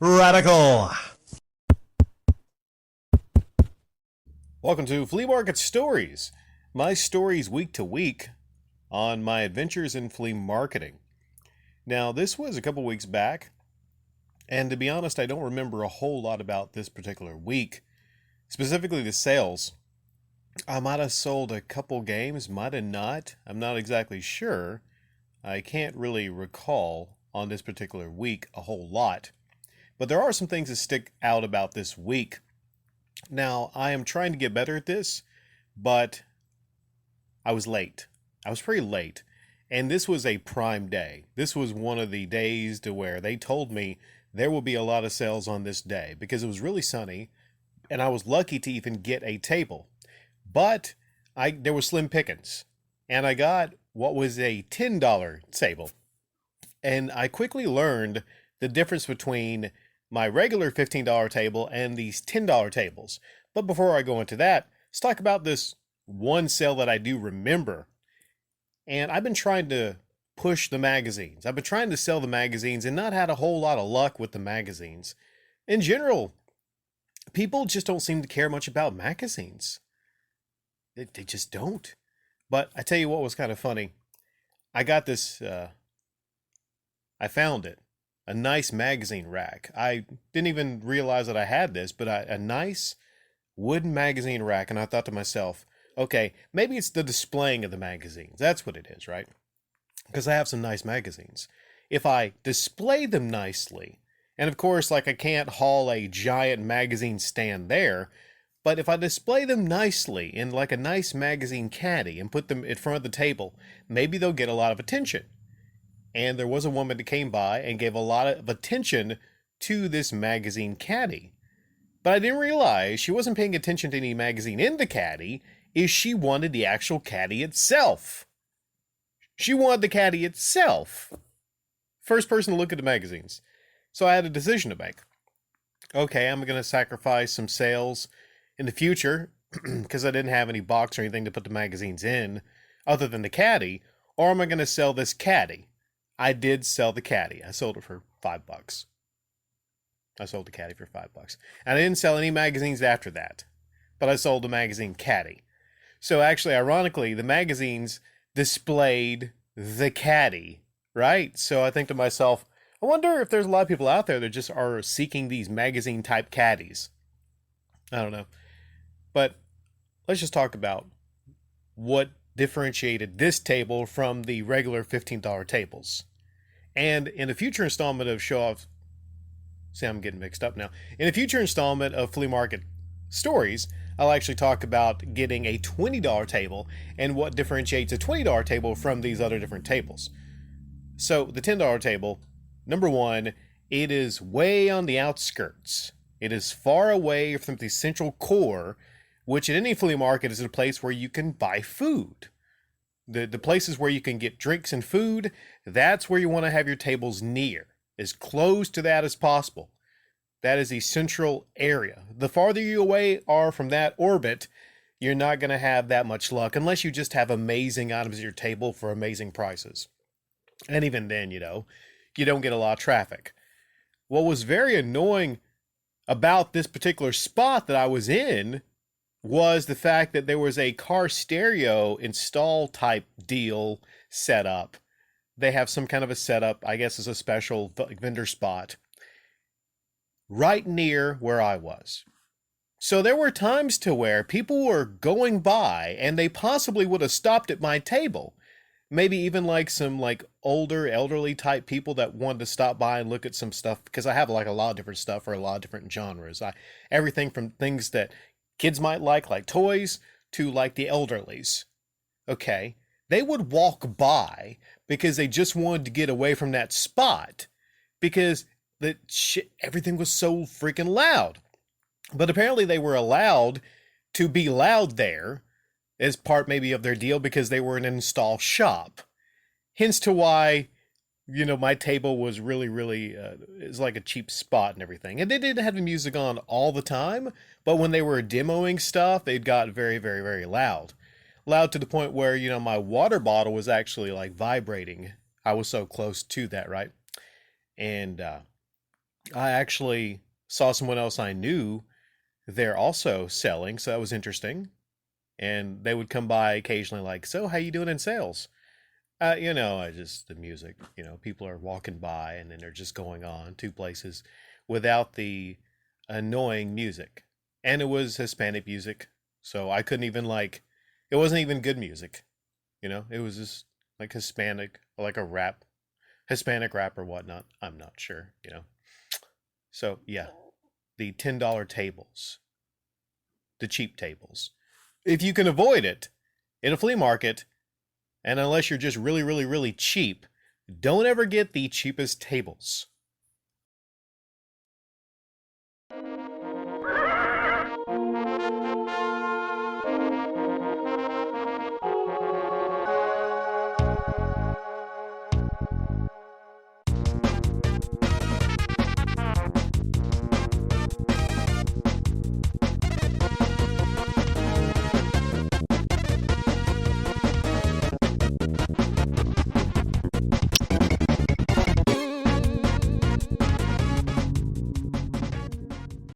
Radical. Welcome to Flea Market Stories, my stories week to week on my adventures in flea marketing. Now, this was a couple weeks back, and to be honest, I don't remember a whole lot about this particular week, specifically the sales. I might have sold a couple games, might have not. I'm not exactly sure. I can't really recall on this particular week a whole lot. But there are some things that stick out about this week. Now, I am trying to get better at this, but I was late. I was pretty late. And this was a prime day. This was one of the days to where they told me there will be a lot of sales on this day because it was really sunny and I was lucky to even get a table. But there was slim pickings and I got what was a $10 table. And I quickly learned the difference between my regular $15 table and these $10 tables. But before I go into that, let's talk about this one sale that I do remember. And I've been trying to push the magazines. I've been trying to sell the magazines and not had a whole lot of luck with the magazines. In general, people just don't seem to care much about magazines. They just don't. But I tell you what was kind of funny. I got this, I found it. A nice magazine rack. I didn't even realize that I had this, but a nice wooden magazine rack. And I thought to myself, okay, maybe it's the displaying of the magazines. That's what it is, right? Because I have some nice magazines. If I display them nicely, and of course, like I can't haul a giant magazine stand there, but if I display them nicely in like a nice magazine caddy and put them in front of the table, maybe they'll get a lot of attention. And there was a woman that came by and gave a lot of attention to this magazine caddy. But I didn't realize she wasn't paying attention to any magazine in the caddy, is she wanted the actual caddy itself. She wanted the caddy itself. First person to look at the magazines. So I had a decision to make. Okay, I'm going to sacrifice some sales in the future because I didn't have any box or anything to put the magazines in other than the caddy, or am I going to sell this caddy? I did sell the caddy. I sold it for $5. I sold the caddy for $5. And I didn't sell any magazines after that. But I sold the magazine caddy. So actually, ironically, the magazines displayed the caddy, right? So I think to myself, I wonder if there's a lot of people out there that just are seeking these magazine type caddies. I don't know. But let's just talk about what differentiated this table from the regular $15 tables. And in a future installment of Show Off, see, I'm getting mixed up now. In a future installment of Flea Market Stories, I'll actually talk about getting a $20 table and what differentiates a $20 table from these other different tables. So the $10 table, number one, it is way on the outskirts. It is far away from the central core, which in any flea market is a place where you can buy food. The places where you can get drinks and food, that's where you want to have your tables near, as close to that as possible. That is the central area. The farther you away are from that orbit, you're not going to have that much luck unless you just have amazing items at your table for amazing prices. And even then, you don't get a lot of traffic. What was very annoying about this particular spot that I was in was the fact that there was a car stereo install type deal set up. They have some kind of a setup, I guess it's a special vendor spot, right near where I was. So there were times to where people were going by and they possibly would have stopped at my table. Maybe even like some like older elderly type people that wanted to stop by and look at some stuff because I have like a lot of different stuff for a lot of different genres. Everything from things that kids might like toys, to like the elderlies. Okay. They would walk by because they just wanted to get away from that spot because everything was so freaking loud. But apparently they were allowed to be loud there as part maybe of their deal because they were an install shop. Hence to why, my table was really, is like a cheap spot and everything. And they didn't have the music on all the time, but when they were demoing stuff, it got very, very, very loud. Loud to the point where, my water bottle was actually like vibrating. I was so close to that, right? And I actually saw someone else I knew there also selling, so that was interesting. And they would come by occasionally, like, "So, how you doing in sales?" I just the music. People are walking by, and then they're just going on two places without the annoying music. And it was Hispanic music, so I couldn't even like. It wasn't even good music. It was just like Hispanic, like a rap, Hispanic rap or whatnot. I'm not sure. So yeah, the $10 tables, the cheap tables. If you can avoid it in a flea market, and unless you're just really, really, really cheap, don't ever get the cheapest tables.